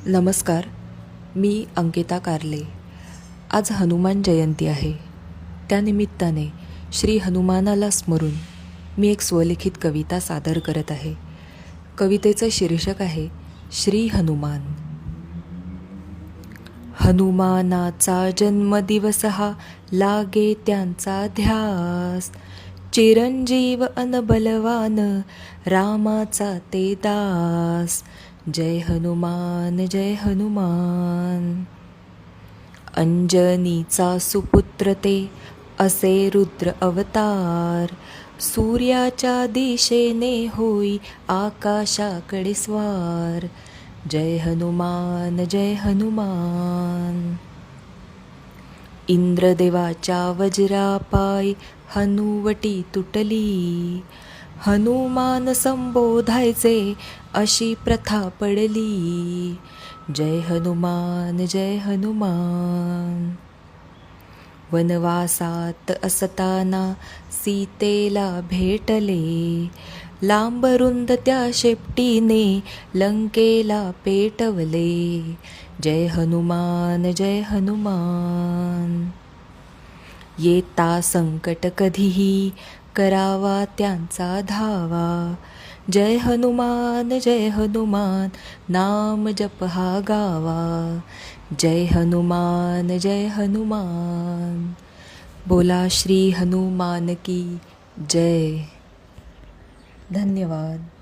नमस्कार. मी अंकिता कारले. आज हनुमान जयंती आहे. त्यानिमित्ताने श्री हनुमानाला स्मरून मी एक स्वलिखित कविता सादर करत आहे. कवितेचं शीर्षक आहे श्री हनुमान. हनुमानाचा जन्मदिवस हा लागे त्यांचा ध्यास. चिरंजीव अन बलवान रामाचा ते दास. जय हनुमान जय हनुमान. अंजनीचा सुपुत्र ते असे रुद्र अवतार. सूर्याच्या दिशेने होई आकाशाकडे स्वार. जय हनुमान जय हनुमान. इंद्रदेवाच्या वज्रापायी हनुवटी तुटली. हनुमान संबोधायचे अशी प्रथा पडली. जय हनुमान जय हनुमान. वनवासात असताना सीतेला भेटले. लांबरुंद त्या शेपटीने लंकेला पेटवले. जय हनुमान जय हनुमान. येता संकट कधीही करावा त्यांचा धावा. जय हनुमान जय हनुमान नाम जप हा गावा. जय हनुमान जय हनुमान. बोला श्री हनुमान की जय. धन्यवाद.